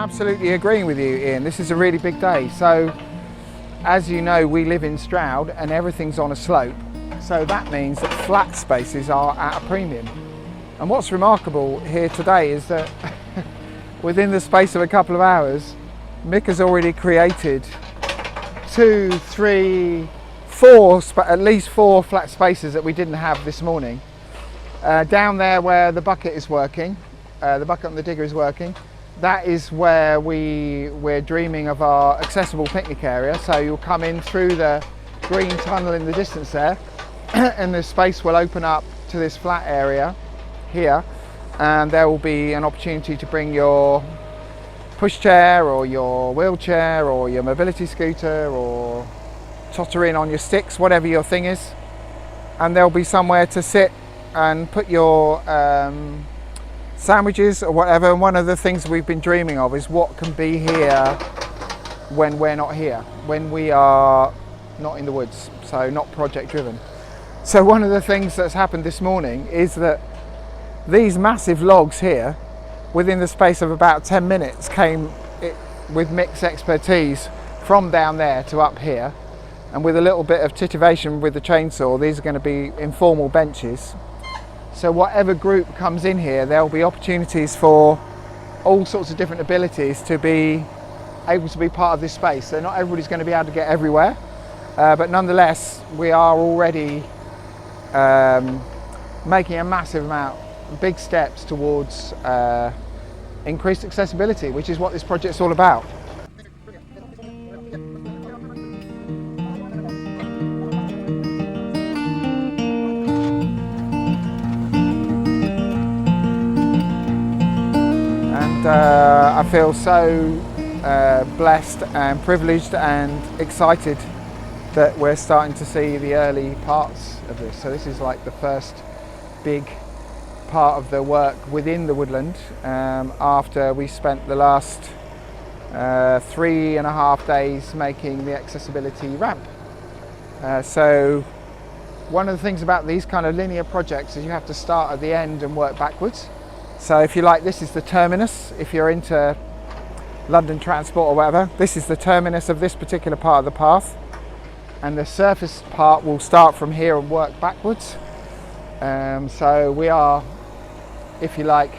absolutely agreeing with you, Ian. This is a really big day. So, as you know, we live in Stroud and everything's on a slope. So that means that flat spaces are at a premium. And what's remarkable here today is that within the space of a couple of hours, Mick has already created 2, 3, 4, at least 4 flat spaces that we didn't have this morning. Down there where the bucket is working, the bucket on the digger is working, that is where we're dreaming of our accessible picnic area. So you'll come in through the green tunnel in the distance there, and the space will open up to this flat area here, and there will be an opportunity to bring your pushchair or your wheelchair or your mobility scooter or totter in on your sticks, whatever your thing is, and there'll be somewhere to sit and put your sandwiches or whatever. And one of the things we've been dreaming of is what can be here when we're not here, when we are not in the woods, so not project driven. So one of the things that's happened this morning is that these massive logs here, within the space of about 10 minutes, came with Mick's expertise from down there to up here, and with a little bit of titivation with the chainsaw, these are going to be informal benches. So whatever group comes in here, there'll be opportunities for all sorts of different abilities to be able to be part of this space. So not everybody's going to be able to get everywhere, but nonetheless, we are already making a massive amount, big steps towards increased accessibility, which is what this project's all about. And I feel so blessed and privileged and excited that we're starting to see the early parts of this. So this is like the first big part of the work within the woodland, after we spent the last 3.5 days making the accessibility ramp. So one of the things about these kind of linear projects is you have to start at the end and work backwards. So if you like, this is the terminus. If you're into London transport or whatever, this is the terminus of this particular part of the path, and the surface part will start from here and work backwards. So we are, if you like,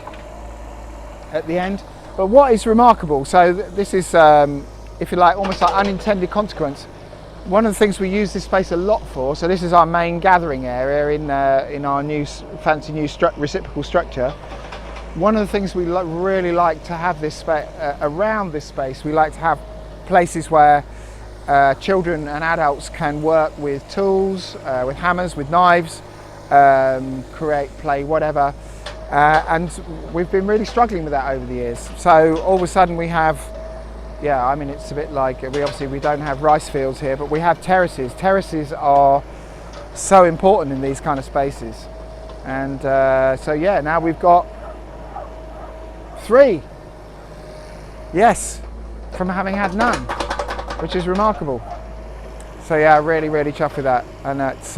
at the end. But what is remarkable, so this is, if you like, almost like unintended consequence. One of the things we use this space a lot for, so this is our main gathering area in our new fancy new reciprocal structure. One of the things we really like to have this around this space, we like to have places where children and adults can work with tools, with hammers, with knives, create, play, whatever. And we've been really struggling with that over the years. So all of a sudden we have, I mean, it's a bit like, we don't have rice fields here, but we have terraces. Terraces are so important in these kind of spaces. And now we've got 3. Yes, from having had none, which is remarkable. So really, really chuffed with that. And that's,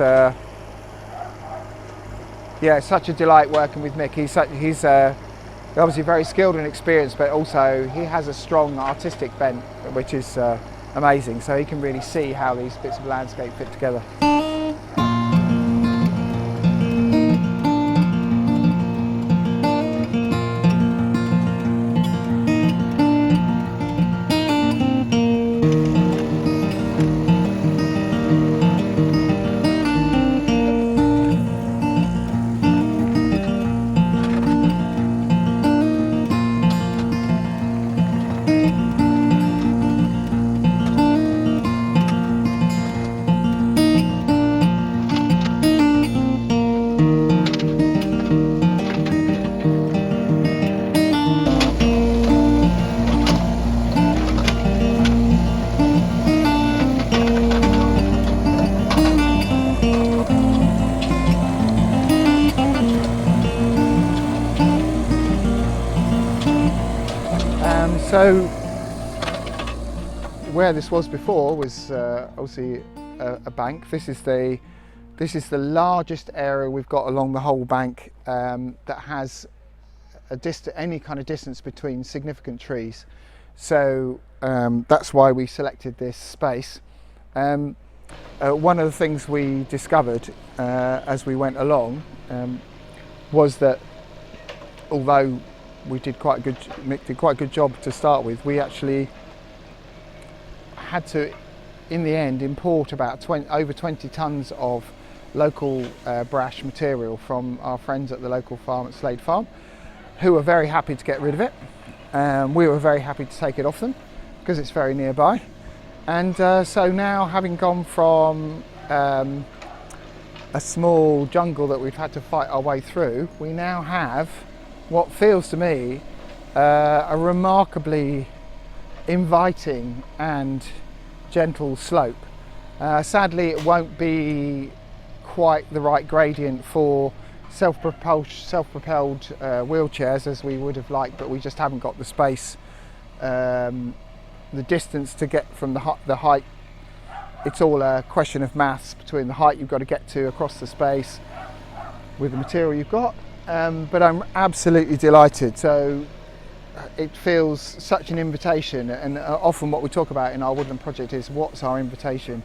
it's such a delight working with Mick. He's obviously very skilled and experienced, but also he has a strong artistic bent, which is amazing. So he can really see how these bits of landscape fit together. So where this was before was obviously a bank. This is the largest area we've got along the whole bank that has any kind of distance between significant trees. So that's why we selected this space. One of the things we discovered as we went along was that although we did quite a good job to start with, we actually had to, in the end, import about over 20 tonnes of local brash material from our friends at the local farm at Slade Farm, who were very happy to get rid of it. We were very happy to take it off them because it's very nearby. And so now, having gone from a small jungle that we've had to fight our way through, we now have what feels to me a remarkably inviting and gentle slope. Sadly, it won't be quite the right gradient for self-propelled wheelchairs as we would have liked, but we just haven't got the space, the distance to get from the height. It's all a question of maths between the height you've got to get to across the space with the material you've got. But I'm absolutely delighted. So it feels such an invitation, and often what we talk about in our woodland project is what's our invitation.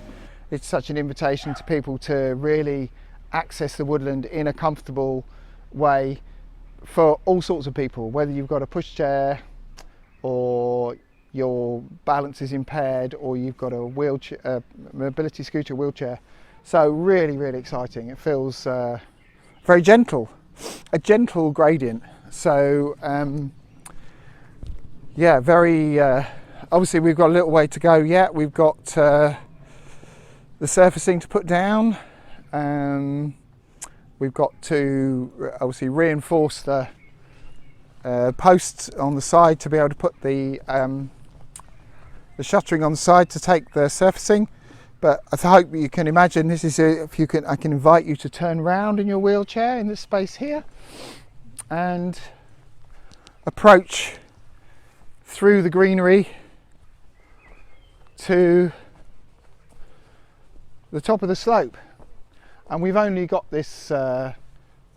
It's such an invitation to people to really access the woodland in a comfortable way for all sorts of people, whether you've got a pushchair or your balance is impaired or you've got a wheelchair, mobility scooter wheelchair. So really, really exciting. It feels very gentle, a gentle gradient. So yeah, very obviously we've got a little way to go yet. We've got the surfacing to put down. We've got to obviously reinforce the posts on the side to be able to put the shuttering on the side to take the surfacing. But I hope you can imagine this is I can invite you to turn around in your wheelchair in this space here and approach through the greenery to the top of the slope. And we've only got this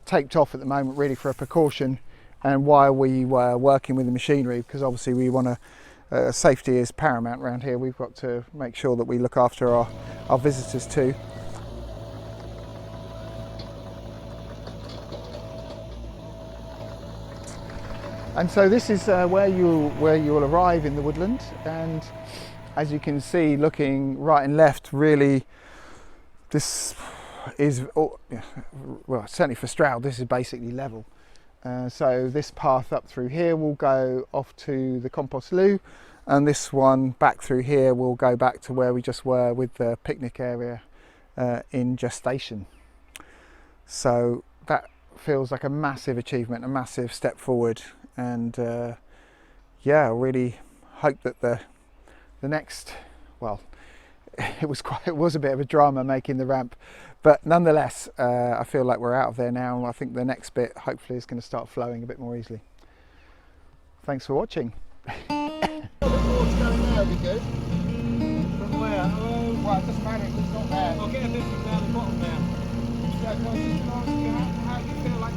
taped off at the moment really for a precaution and while we were working with the machinery, because obviously we want to safety is paramount around here. We've got to make sure that we look after our visitors too. And so this is where you will arrive in the woodland, and as you can see, looking right and left, really this is, well, certainly for Stroud, this is basically level. So this path up through here will go off to the compost loo, and this one back through here will go back to where we just were with the picnic area in gestation. So that feels like a massive achievement, a massive step forward, and yeah, I really hope that the next, well, it was a bit of a drama making the ramp, but nonetheless I feel like we're out of there now. I think the next bit hopefully is going to start flowing a bit more easily. Thanks for watching. What's going there would be good. From where? Well, it doesn't matter if it's not there. I'll get a bit from down the bottom now. So, how do you feel like